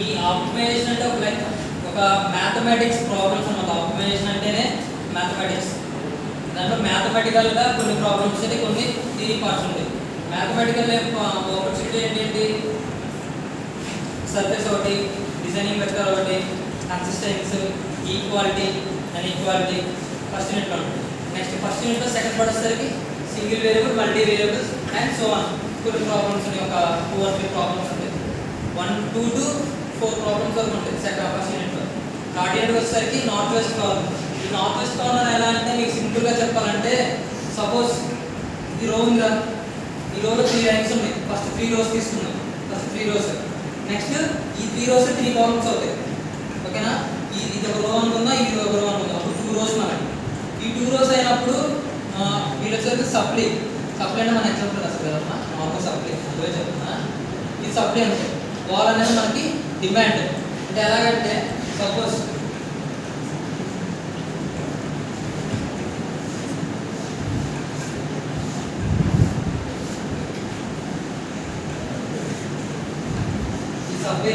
ఈ ఆప్టిమైజేషన్ అంటే ఒక మ్యాథమెటిక్స్ ప్రాబ్లమ్స్ అన్నమాట. ఆప్టిమైజేషన్ అంటేనే మ్యాథమెటిక్స్. దాంట్లో మ్యాథమెటికల్గా కొన్ని ప్రాబ్లమ్స్ అయితే కొన్ని థియరీ పార్ట్స్ ఉంటాయి. మ్యాథమెటికల్ ఆపర్చునిటీ ఏంటంటే సర్ఫేస్ ఒకటి, డిజైనింగ్ వెక్టర్ ఒకటి, consistence, equality and equality first యూనిట్లో ఉంటుంది. నెక్స్ట్ ఫస్ట్ యూనిట్లో సెకండ్ పార్ట్ వచ్చేసరికి single variable, multi variables and so on కొన్ని ప్రాబ్లమ్స్ ఉన్నాయి. ఒక 2 or 3 ప్రాబ్లమ్స్ ఉంటాయి. 1, 2 to 4 ప్రాబ్లమ్స్ వరకు ఉంటాయి ఫస్ట్ యూనిట్లో. థర్డ్ యూనిట్ వచ్చేసరికి నార్త్ వెస్ట్ కార్నర్. ఈ నార్త్ వెస్ట్ కార్నర్ ఎలా అంటే మీకు సింపుల్గా చెప్పాలంటే సపోజ్ ఈ రో ఉందా, ఈ రోలో 3 లైన్స్ ఉన్నాయి. ఫస్ట్ 3 rows తీసుకున్నాం. First 3 rows. నెక్స్ట్ ఈ 3 rows 3 కాలమ్స్ అవుతాయి. ఓకేనా? ఇది ఒక రో అనుకుందా, ఇది ఒక రో అనుకుందా, అప్పుడు 2 rows మనకి. ఈ 2 rows అయినప్పుడు మీరు వచ్చేసరికి సప్లై అంటే మన ఎగ్జాంపుల్ వస్తుంది కదమ్మా, నార్మల్ సప్లై అదే చెప్తున్నా. ఇది సప్లై అంటే వాల్ అనేది మనకి డిమాండ్. అంటే ఎలాగంటే సపోజ్ సప్లై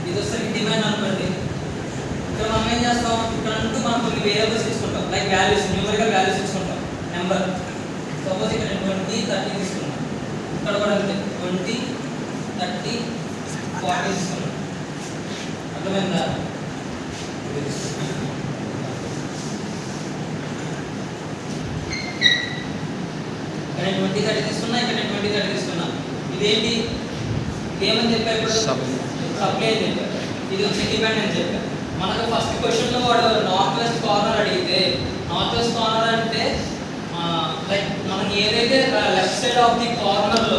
ఇది వచ్చేసరికి డిమాండ్ అనుకోండి. ఇక్కడ మనం ఏం చేస్తాం, ఇక్కడ అంటూ మనం కొన్ని వేరియబుల్స్ తీసుకుంటాం, లైక్ వాల్యూస్, న్యూమరికల్ వాల్యూస్ తీసుకుంటాం. నెంబర్ సపోజ్ ఇక్కడ 20, 30 తీసుకున్నాం. ఇక్కడ కూడా అంతే 20, 30, 40 తీసుకున్నాం. అర్థమైందా? ఇక్కడ 20, 30 తీసుకున్నా, ఇక్కడ 20, 30 తీసుకున్నా. ఇదేంటి, ఏమని చెప్పారు ఇప్పుడు? సప్లై అని చెప్పారు. ఇది వచ్చి డిమాండ్ అని చెప్పారు. మనకు ఫస్ట్ క్వశ్చన్లో వాడు నార్త్ వెస్ట్ కార్నర్ అడిగితే, నార్త్ వెస్ట్ కార్నర్ అంటే లైక్ మనకి ఏదైతే లెఫ్ట్ సైడ్ ఆఫ్ ది కార్నర్లో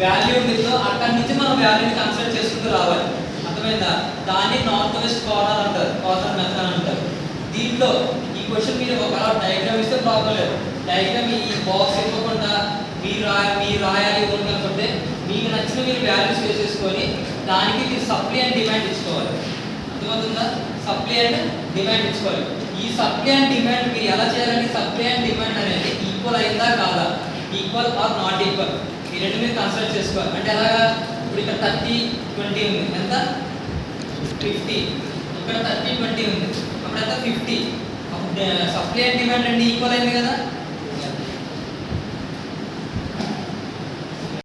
వాల్యూ ఉంటుందో అక్కడి నుంచి మనం వాల్యూని కన్సిడర్ చేసుకుంటూ రావాలి. అర్థమైందా? దాన్ని నార్త్ వెస్ట్ కార్నర్ అంటారు, కార్నర్ మెథడ్ అంటారు. దీంట్లో ఈ క్వశ్చన్ మీరు ఒక డయాగ్రామ్ ఇస్తే ప్రాబ్లం లేదు. డయాగ్రామ్ ఈ బాక్స్ ఇవ్వకుండా మీరు రాయాలి అనుకుంటే మీకు నచ్చిన మీరు వాల్యూస్ వేసేసుకొని దానికి మీరు సప్లై అండ్ డిమాండ్ ఇచ్చుకోవాలి. అర్థమవుతుందా? సప్లై అండ్ డిమాండ్ ఇచ్చుకోవాలి. ఈ సప్లై అండ్ డిమాండ్ మీరు ఎలా చేయాలంటే సప్లై అండ్ డిమాండ్ అనేది ఈక్వల్ అయిందా కాదా, ఈక్వల్ ఆర్ నాట్ ఈక్వల్, ఈ రెండు మీరు కన్సిడర్ చేసుకోవాలి. అంటే ఎలాగా, ఇప్పుడు ఇక్కడ 30, 20 ఉంది, ఎంత 50. ఇక్కడ 30, 20 ఉంది, అప్పుడు ఎంత 50. అప్పుడు సప్లై అండ్ డిమాండ్ రెండు ఈక్వల్ అయింది కదా.